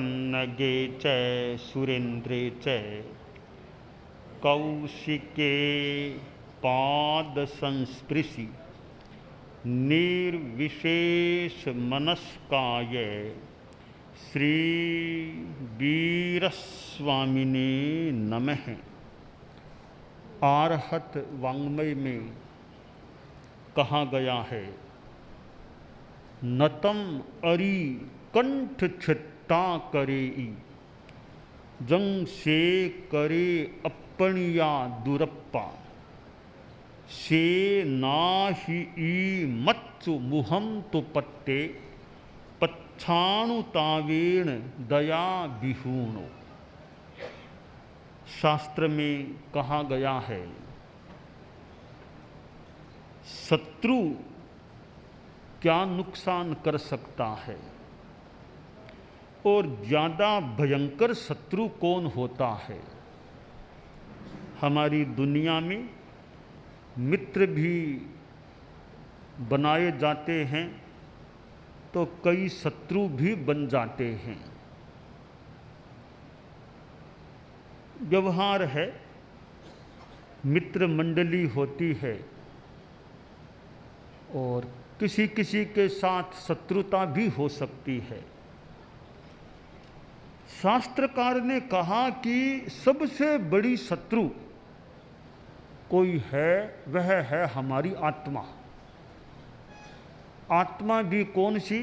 पन्नगे च सुरेन्द्रे च कौशिके पाद संस्पृशि निर्विशेष मनस्काय श्री वीरस्वामिने नमः। आर्हत वाङ्मय में कहा गया है, नतम अरि कंठ छिट्टा करे, जंग से करे अपनिया दुरप्पा, से नाहि मच्चु मुहम तो पत्ते, पच्छाणुतावेण दया विहूणो। शास्त्र में कहा गया है, शत्रु क्या नुकसान कर सकता है और ज़्यादा भयंकर शत्रु कौन होता है। हमारी दुनिया में मित्र भी बनाए जाते हैं तो कई शत्रु भी बन जाते हैं। व्यवहार है, मित्र मंडली होती है और किसी किसी के साथ शत्रुता भी हो सकती है। शास्त्रकार ने कहा कि सबसे बड़ी शत्रु कोई है, वह है हमारी आत्मा। आत्मा भी कौन सी?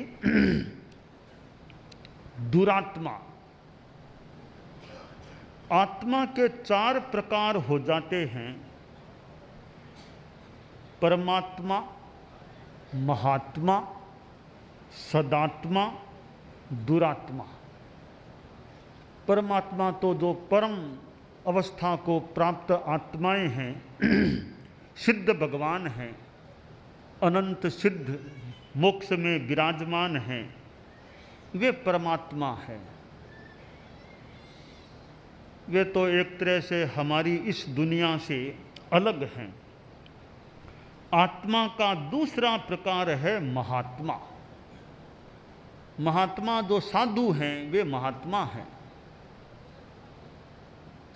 दुरात्मा। आत्मा के 4 प्रकार हो जाते हैं, परमात्मा, महात्मा, सदात्मा, दुरात्मा। परमात्मा तो जो परम अवस्था को प्राप्त आत्माएं हैं, सिद्ध भगवान हैं, अनंत सिद्ध मोक्ष में विराजमान हैं, वे परमात्मा हैं। वे तो एक तरह से हमारी इस दुनिया से अलग हैं। आत्मा का दूसरा प्रकार है महात्मा। महात्मा जो साधु हैं वे महात्मा हैं।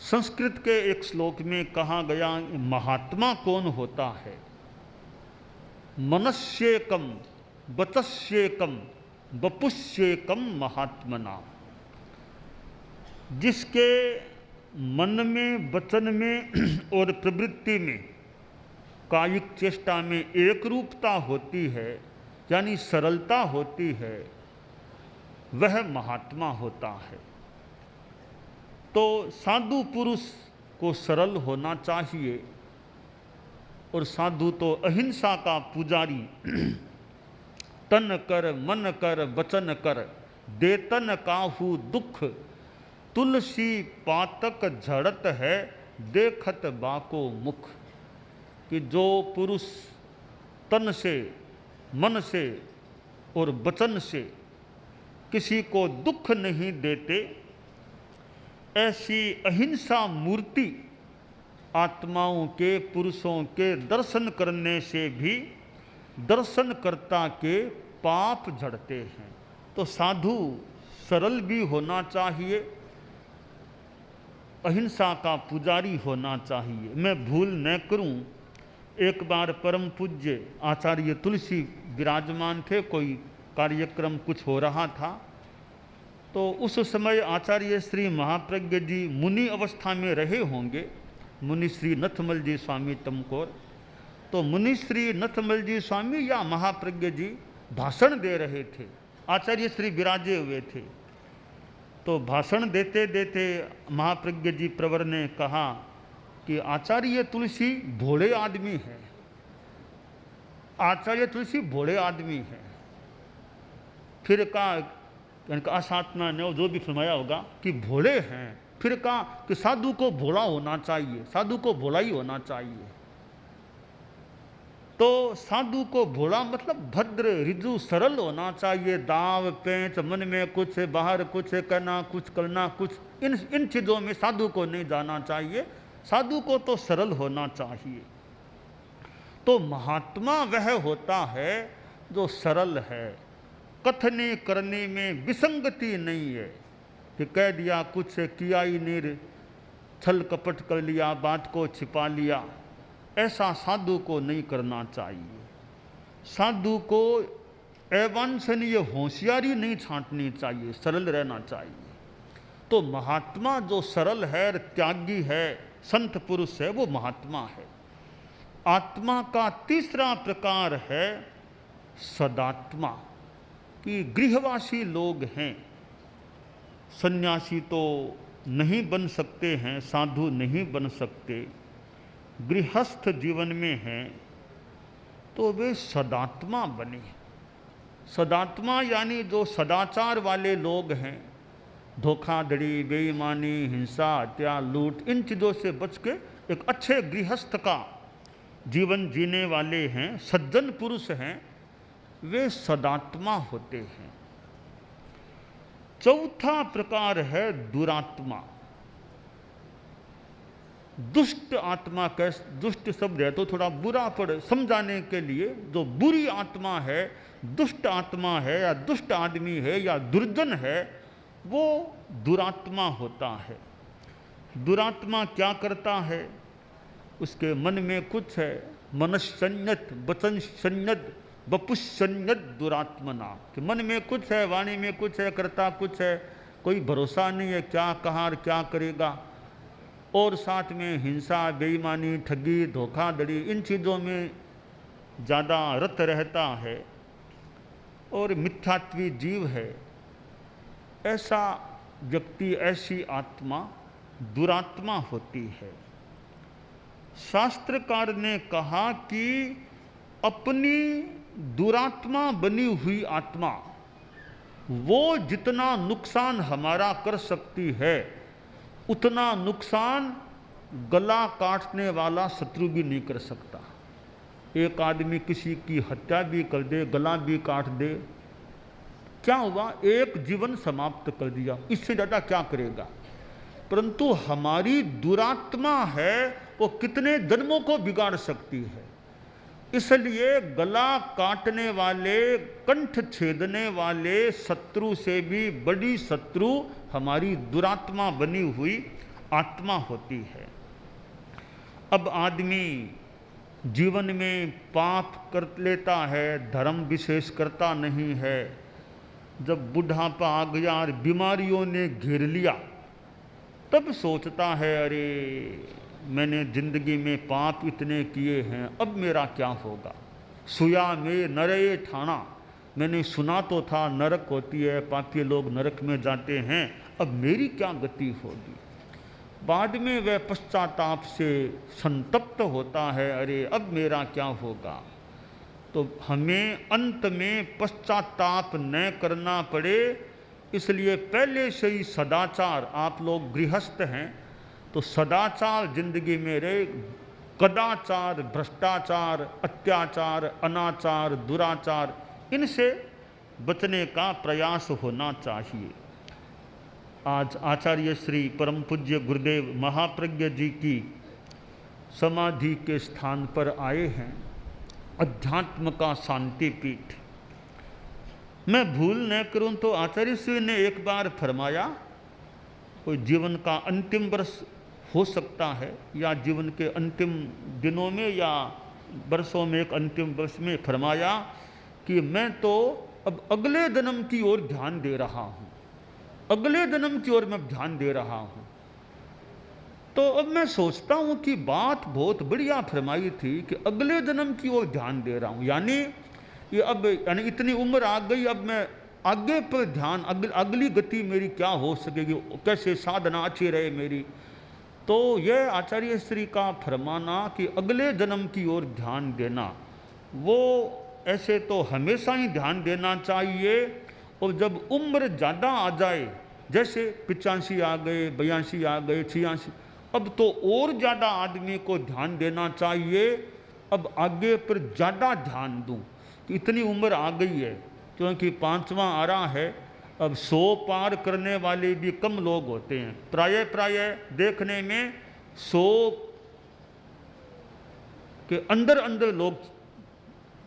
संस्कृत के एक श्लोक में कहा गया, महात्मा कौन होता है? मनस्येकम वचस्येकम वपुष्येकम महात्मना। जिसके मन में, वचन में और प्रवृत्ति में, कायिक चेष्टा में एक रूपता होती है, यानी सरलता होती है, वह महात्मा होता है। तो साधु पुरुष को सरल होना चाहिए और साधु तो अहिंसा का पुजारी, तन कर मन कर वचन कर, देतन काहू दुख, तुलसी पातक झड़त है, देखत बाको मुख। कि जो पुरुष तन से, मन से और वचन से किसी को दुख नहीं देते, ऐसी अहिंसा मूर्ति आत्माओं के, पुरुषों के दर्शन करने से भी दर्शनकर्ता के पाप झड़ते हैं। तो साधु सरल भी होना चाहिए, अहिंसा का पुजारी होना चाहिए। मैं भूल न करूं, एक बार परम पूज्य आचार्य तुलसी विराजमान थे, कोई कार्यक्रम कुछ हो रहा था, तो उस समय आचार्य श्री महाप्रज्ञ जी मुनि अवस्था में रहे होंगे, मुनि श्री नथमल जी स्वामी तमकोर। तो मुनि श्री नथमल जी स्वामी या महाप्रज्ञ जी भाषण दे रहे थे, आचार्य श्री विराजे हुए थे। तो भाषण देते देते महाप्रज्ञ जी प्रवर ने कहा कि आचार्य तुलसी भोले आदमी है, आचार्य तुलसी भोले आदमी है। फिर कहा साधना ने जो भी फरमाया होगा कि भोले हैं, फिर कहा कि साधु को भोला होना चाहिए, साधु को भोला ही होना चाहिए। तो साधु को भोला मतलब भद्र, रिजु, सरल होना चाहिए। दाव पेंच, मन में कुछ, बाहर कुछ, करना कुछ, करना कुछ, इन चीज़ों में साधु को नहीं जाना चाहिए। साधु को तो सरल होना चाहिए। तो महात्मा वह होता है जो सरल है, कथने करने में विसंगति नहीं है, कि कह दिया कुछ किया ही नहीं, छल कपट कर लिया, बात को छिपा लिया। ऐसा साधु को नहीं करना चाहिए। साधु को अवांछनीय होशियारी नहीं छांटनी चाहिए, सरल रहना चाहिए। तो महात्मा जो सरल है, त्यागी है, संत पुरुष है, वो महात्मा है। आत्मा का तीसरा प्रकार है सदात्मा, कि गृहवासी लोग हैं, सन्यासी तो नहीं बन सकते हैं, साधु नहीं बन सकते, गृहस्थ जीवन में हैं, तो वे सदात्मा बने। सदात्मा यानी जो सदाचार वाले लोग हैं, धोखाधड़ी, बेईमानी, हिंसा, हत्या, लूट, इन चीज़ों से बच के एक अच्छे गृहस्थ का जीवन जीने वाले हैं, सज्जन पुरुष हैं, वे सदात्मा होते हैं। चौथा प्रकार है दुरात्मा। दुष्ट आत्मा, कैसे दुष्ट शब्द है तो थोड़ा बुरा पड़े समझाने के लिए, जो बुरी आत्मा है, दुष्ट आत्मा है या दुष्ट आदमी है या दुर्जन है, वो दुरात्मा होता है। दुरात्मा क्या करता है? उसके मन में कुछ है, मनस्संयत, वचन संयत, वपुस्संयत दुरात्मना, कि मन में कुछ है, वाणी में कुछ है, करता कुछ है, कोई भरोसा नहीं है क्या कहाँ और क्या करेगा। और साथ में हिंसा, बेईमानी, ठगी, धोखाधड़ी, इन चीज़ों में ज़्यादा रत रहता है और मिथ्यात्वी जीव है। ऐसा व्यक्ति, ऐसी आत्मा दुरात्मा होती है। शास्त्रकार ने कहा कि अपनी दुरात्मा बनी हुई आत्मा वो जितना नुकसान हमारा कर सकती है, उतना नुकसान गला काटने वाला शत्रु भी नहीं कर सकता। एक आदमी किसी की हत्या भी कर दे, गला भी काट दे, क्या हुआ? एक जीवन समाप्त कर दिया, इससे ज़्यादा क्या करेगा। परंतु हमारी दुरात्मा है, वो कितने जन्मों को बिगाड़ सकती है। इसलिए गला काटने वाले, कंठ छेदने वाले शत्रु से भी बड़ी शत्रु हमारी दुरात्मा बनी हुई आत्मा होती है। अब आदमी जीवन में पाप कर लेता है, धर्म विशेष करता नहीं है। जब बुढ़ापा आ गया और बीमारियों ने घेर लिया, तब सोचता है अरे मैंने जिंदगी में पाप इतने किए हैं, अब मेरा क्या होगा। सुया में नरये ठाणा, मैंने सुना तो था नरक होती है, पापी लोग नरक में जाते हैं, अब मेरी क्या गति होगी। बाद में वह पश्चाताप से संतप्त होता है, अरे अब मेरा क्या होगा। तो हमें अंत में पश्चाताप न करना पड़े, इसलिए पहले से ही सदाचार, आप लोग गृहस्थ हैं तो सदाचार जिंदगी में रहे। कदाचार, भ्रष्टाचार, अत्याचार, अनाचार, दुराचार, इनसे बचने का प्रयास होना चाहिए। आज आचार्य श्री परम पूज्य गुरुदेव महाप्रज्ञ जी की समाधि के स्थान पर आए हैं, अध्यात्म का शांति पीठ। मैं भूल न करूं तो आचार्य श्री ने एक बार फरमाया, कोई जीवन का अंतिम वर्ष हो सकता है या जीवन के अंतिम दिनों में या वर्षों में एक अंतिम वर्ष में फरमाया कि मैं तो अब अगले जन्म की ओर ध्यान दे रहा हूँ, अगले जन्म की ओर मैं ध्यान दे रहा हूँ। तो अब मैं सोचता हूँ कि बात बहुत बढ़िया फरमाई थी कि अगले जन्म की ओर ध्यान दे रहा हूँ, यानी ये अब यानी इतनी उम्र आ गई, अब मैं आगे पर ध्यान, अगली गति मेरी क्या हो सकेगी, कैसे साधना अच्छी रहे मेरी। तो यह आचार्य श्री का फरमाना कि अगले जन्म की ओर ध्यान देना, वो ऐसे तो हमेशा ही ध्यान देना चाहिए। और जब उम्र ज़्यादा आ जाए, जैसे 85 आ गए, 82 आ गए, 86, अब तो और ज़्यादा आदमी को ध्यान देना चाहिए। अब आगे पर ज़्यादा ध्यान दूँ, तो इतनी उम्र आ गई है, क्योंकि 5वां आ रहा है, अब 100 पार करने वाले भी कम लोग होते हैं। प्राय देखने में 100 के अंदर लोग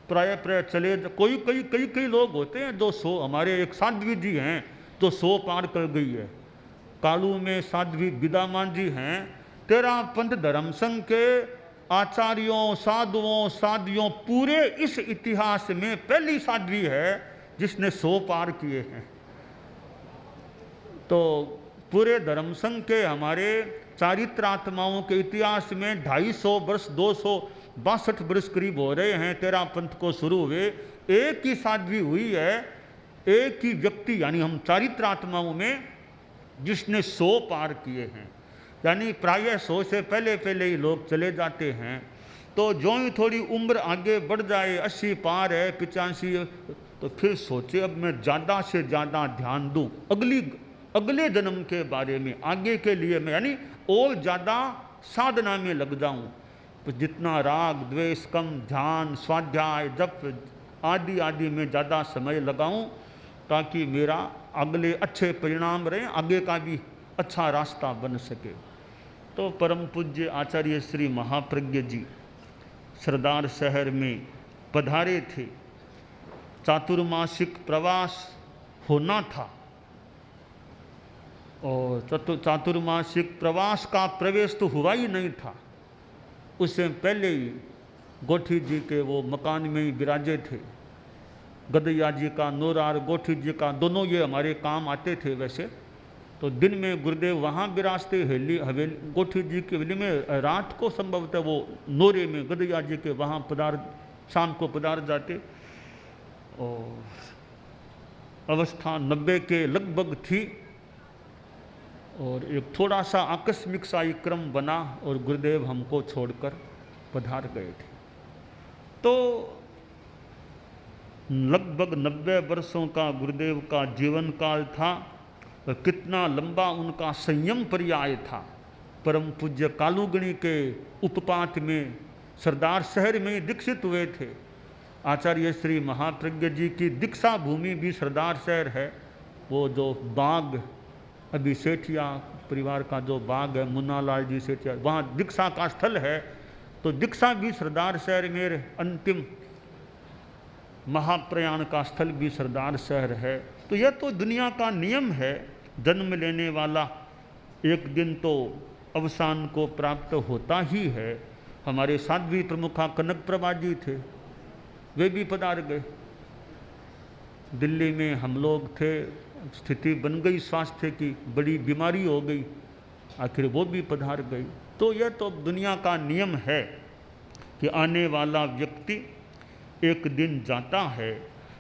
प्राय चले। कई लोग होते हैं जो 100, हमारे एक साध्वी जी हैं जो 100 पार कर गई है, कालू में साध्वी बिदामा जी हैं, तेरा पंथ धर्म संघ के आचार्यों, साधुओं, साध्वियों पूरे इस इतिहास में पहली साध्वी है जिसने 100 पार किए हैं। तो पूरे धर्म संघ के हमारे चारित्रात्माओं के इतिहास में 250 वर्ष 262 वर्ष करीब हो रहे हैं तेरा पंथ को शुरू हुए। एक ही साध्वी हुई है, एक ही व्यक्ति यानी हम चारित्रात्माओं में जिसने 100 पार किए हैं। यानी प्रायः 100 से पहले पहले ही लोग चले जाते हैं। तो जो ही थोड़ी उम्र आगे बढ़ जाए, 80 पार है, 85, तो फिर सोचे अब मैं ज़्यादा से ज़्यादा ध्यान दूँ अगले जन्म के बारे में, आगे के लिए मैं यानी और ज़्यादा साधना में लग जाऊँ। तो जितना राग द्वेष कम, ध्यान, स्वाध्याय, जप आदि आदि में ज़्यादा समय लगाऊं ताकि मेरा अगले अच्छे परिणाम रहें, आगे का भी अच्छा रास्ता बन सके। तो परम पूज्य आचार्य श्री महाप्रज्ञ जी सरदार शहर में पधारे थे। चातुर्मासिक प्रवास होना था और चातुर्मासिक प्रवास का प्रवेश तो हुआ ही नहीं था। उससे पहले ही गोठी जी के वो मकान में ही विराजे थे। गदैया जी का नोरार, गोठी जी का, दोनों ये हमारे काम आते थे वैसे। तो दिन में गुरुदेव वहाँ विराजते, हवेली गोठी जी की हवेली में, रात को संभवतः वो नोरे में गदैया जी के वहाँ शाम को पधार जाते। और अवस्था 90 के लगभग थी और एक थोड़ा सा आकस्मिक सा क्रम बना और गुरुदेव हमको छोड़कर पधार गए थे। तो लगभग 90 वर्षों का गुरुदेव का जीवन काल था और कितना लंबा उनका संयम पर्याय था। परम पूज्य कालूगणी के उपपात में सरदार शहर में दीक्षित हुए थे। आचार्य श्री महाप्रज्ञ जी की दीक्षा भूमि भी सरदार शहर है। वो जो बाग अभी सेठिया परिवार का जो बाग है, मुन्ना लाल जी सेठिया, वहाँ दीक्षा का स्थल है। तो दीक्षा भी सरदार शहर में, अंतिम महाप्रयाण का स्थल भी सरदार शहर है। तो यह तो दुनिया का नियम है, जन्म लेने वाला एक दिन तो अवसान को प्राप्त होता ही है। हमारे साध्वी प्रमुखा कनक प्रभा जी थे, वे भी पधार गए। दिल्ली में हम लोग थे, स्थिति बन गई स्वास्थ्य की, बड़ी बीमारी हो गई, आखिर वो भी पधार गई। तो यह तो दुनिया का नियम है कि आने वाला व्यक्ति एक दिन जाता है।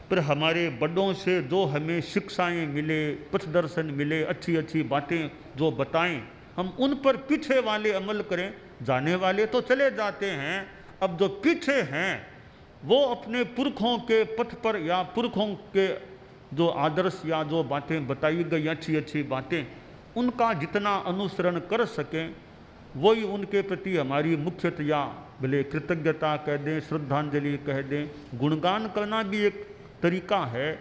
पर हमारे बड़ों से जो हमें शिक्षाएं मिले, पथ दर्शन मिले, अच्छी अच्छी बातें जो बताएं, हम उन पर पीछे वाले अमल करें। जाने वाले तो चले जाते हैं, अब जो पीछे हैं वो अपने पुरखों के पथ पर या पुरखों के जो आदर्श या जो बातें बताई गई अच्छी अच्छी बातें, उनका जितना अनुसरण कर सकें वही उनके प्रति हमारी मुख्यतया भले कृतज्ञता कह दें, श्रद्धांजलि कह दें, गुणगान करना भी एक तरीका है।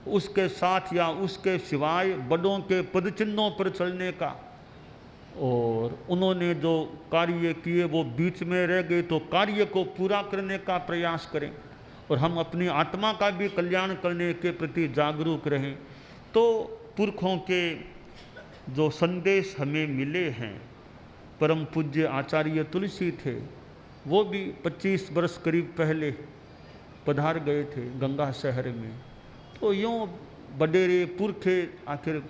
उसके साथ या उसके सिवाय बड़ों के पदचिन्हों पर चलने का, और उन्होंने जो कार्य किए वो बीच में रह गए तो कार्य को पूरा करने का प्रयास करें और हम अपनी आत्मा का भी कल्याण करने के प्रति जागरूक रहें। तो पुरखों के जो संदेश हमें मिले हैं, परम पूज्य आचार्य तुलसी थे, वो भी 25 वर्ष करीब पहले पधार गए थे गंगा शहर में। तो यूँ बडेरे पुरखे आखिर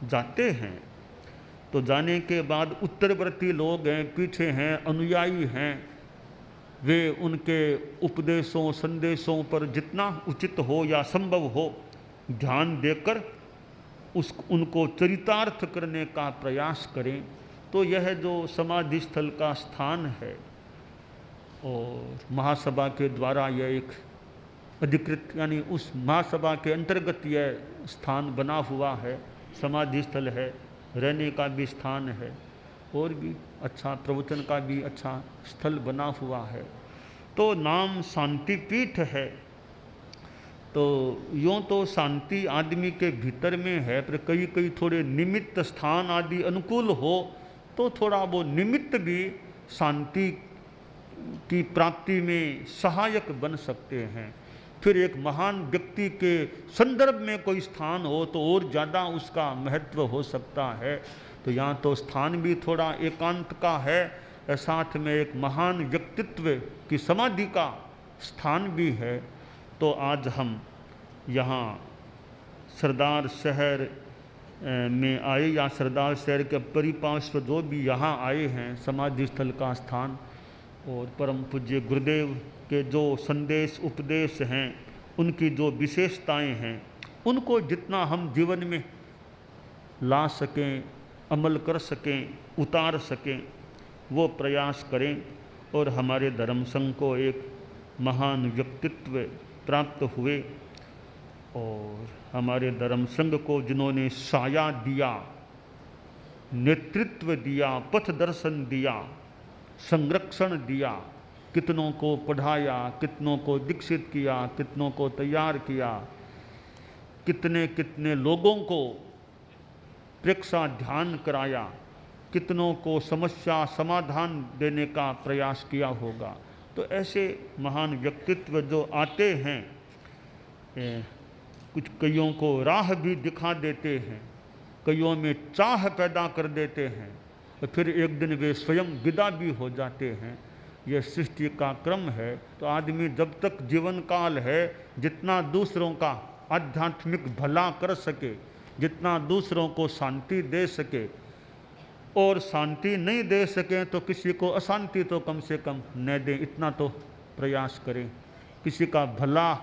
जाते हैं, तो जाने के बाद उत्तरवर्ती लोग हैं, पीछे हैं, अनुयायी हैं, वे उनके उपदेशों संदेशों पर जितना उचित हो या संभव हो ध्यान देकर उनको चरितार्थ करने का प्रयास करें। तो यह जो समाधि स्थल का स्थान है और महासभा के द्वारा यह एक अधिकृत यानी उस महासभा के अंतर्गत यह स्थान बना हुआ है, समाधि स्थल है, रहने का भी स्थान है और भी अच्छा प्रवचन का भी अच्छा स्थल बना हुआ है। तो नाम शांति पीठ है। तो यूँ तो शांति आदमी के भीतर में है, पर कई कई थोड़े निमित्त स्थान आदि अनुकूल हो तो थोड़ा वो निमित्त भी शांति की प्राप्ति में सहायक बन सकते हैं। फिर एक महान व्यक्ति के संदर्भ में कोई स्थान हो तो और ज़्यादा उसका महत्व हो सकता है। तो यहाँ तो स्थान भी थोड़ा एकांत का है, साथ में एक महान व्यक्तित्व की समाधि का स्थान भी है। तो आज हम यहाँ सरदार शहर में आए, या सरदार शहर के परिपार्श्व जो भी यहाँ आए हैं समाधि स्थल का स्थान, और परम पूज्य गुरुदेव के जो संदेश उपदेश हैं, उनकी जो विशेषताएं हैं, उनको जितना हम जीवन में ला सकें, अमल कर सकें, उतार सकें, वो प्रयास करें। और हमारे धर्म संघ को एक महान व्यक्तित्व प्राप्त हुए, और हमारे धर्म संघ को जिन्होंने साया दिया, नेतृत्व दिया, पथ दर्शन दिया, संरक्षण दिया, कितनों को पढ़ाया, कितनों को दीक्षित किया, कितनों को तैयार किया, कितने कितने लोगों को प्रेक्षा ध्यान कराया, कितनों को समस्या समाधान देने का प्रयास किया होगा। तो ऐसे महान व्यक्तित्व जो आते हैं, कुछ कईयों को राह भी दिखा देते हैं, कईयों में चाह पैदा कर देते हैं, और फिर एक दिन वे स्वयं विदा भी हो जाते हैं। यह सृष्टि का क्रम है। तो आदमी जब तक जीवन काल है, जितना दूसरों का आध्यात्मिक भला कर सके, जितना दूसरों को शांति दे सके, और शांति नहीं दे सकें तो किसी को अशांति तो कम से कम न दें, इतना तो प्रयास करें। किसी का भला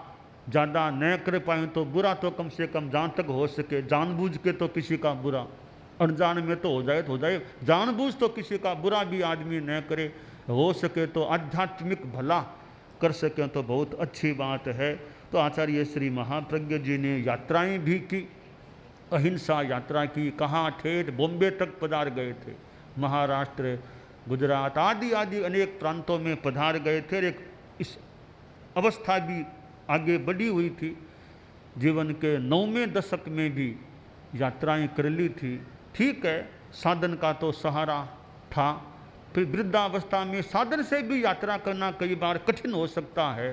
ज़्यादा न कर पाएँ तो बुरा तो कम से कम जहाँ तक हो सके, जानबूझ के तो किसी का बुरा, अनजान में तो हो जाए, जानबूझ तो किसी का बुरा भी आदमी न करे, हो सके तो आध्यात्मिक भला कर सकें तो बहुत अच्छी बात है। तो आचार्य श्री महाप्रज्ञ जी ने यात्राएं भी की, अहिंसा यात्रा की, कहाँ ठेठ बॉम्बे तक पधार गए थे, महाराष्ट्र, गुजरात आदि आदि अनेक प्रांतों में पधार गए थे। एक इस अवस्था भी आगे बढ़ी हुई थी, जीवन के 9वें दशक में भी यात्राएं कर ली थी। ठीक है, साधन का तो सहारा था, फिर वृद्धावस्था में साधन से भी यात्रा करना कई बार कठिन हो सकता है।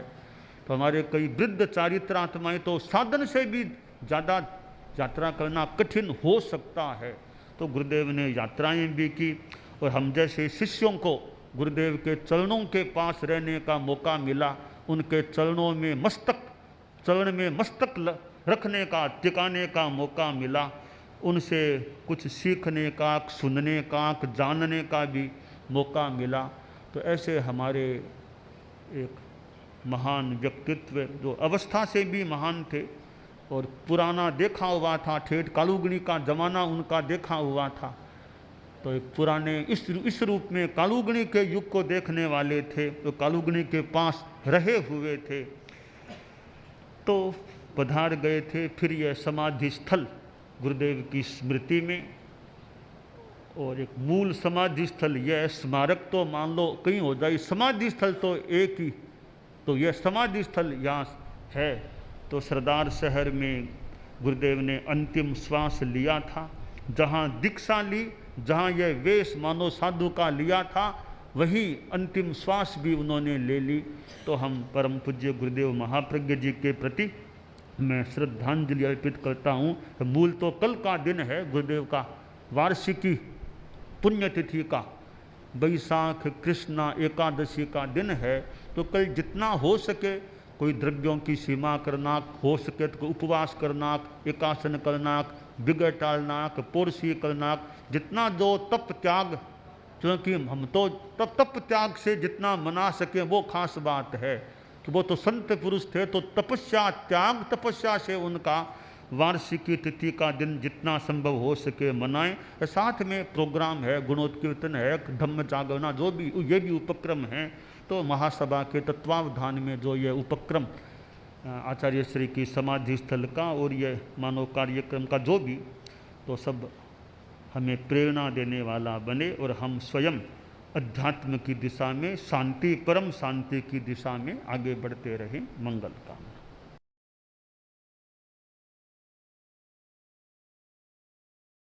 तो हमारे कई वृद्ध चारित्रात्माएं तो साधन से भी ज़्यादा यात्रा करना कठिन हो सकता है। तो गुरुदेव ने यात्राएं भी की, और हम जैसे शिष्यों को गुरुदेव के चरणों के पास रहने का मौका मिला, उनके चरणों में मस्तक रखने का, टिकाने का मौका मिला, उनसे कुछ सीखने का, सुनने का, जानने का भी मौका मिला। तो ऐसे हमारे एक महान व्यक्तित्व जो अवस्था से भी महान थे, और पुराना देखा हुआ था, ठेठ कालुगणी का जमाना उनका देखा हुआ था। तो एक पुराने इस रूप में कालुगणी के युग को देखने वाले थे, तो कालुगणी के पास रहे हुए थे, तो पधार गए थे। फिर यह समाधि स्थल गुरुदेव की स्मृति में, और एक मूल समाधि स्थल, यह स्मारक तो मान लो कहीं हो जाए, समाधि स्थल तो एक ही, तो यह समाधि स्थल यहाँ है। तो सरदार शहर में गुरुदेव ने अंतिम श्वास लिया था, जहाँ दीक्षा ली, जहाँ यह वेश मानो साधु का लिया था, वही अंतिम श्वास भी उन्होंने ले ली। तो हम परम पूज्य गुरुदेव महाप्रज्ञ जी के प्रति मैं श्रद्धांजलि अर्पित करता हूँ। मूल तो कल का दिन है, गुरुदेव का वार्षिकी पुण्यतिथि का, बैसाख कृष्णा एकादशी का दिन है। तो कल जितना हो सके, कोई द्रव्यों की सीमा करना, हो सके तो उपवास करना, एकासन करना, बिगड़ टालना, पोरसी करना, जितना जो तप त्याग, क्योंकि हम तो तप त्याग से जितना मना सके वो खास बात है कि वो तो संत पुरुष थे, तो तपस्या त्याग, तपस्या से उनका वार्षिकी तिथि का दिन जितना संभव हो सके मनाएं। साथ में प्रोग्राम है, गुणोत्कीर्तन है, धम्म जागरना, जो भी ये भी उपक्रम हैं। तो महासभा के तत्वावधान में जो ये उपक्रम आचार्य श्री की समाधि स्थल का और ये मानव कार्यक्रम का जो भी, तो सब हमें प्रेरणा देने वाला बने, और हम स्वयं अध्यात्म की दिशा में, शांति, परम शांति की दिशा में आगे बढ़ते रहें। मंगल कामना।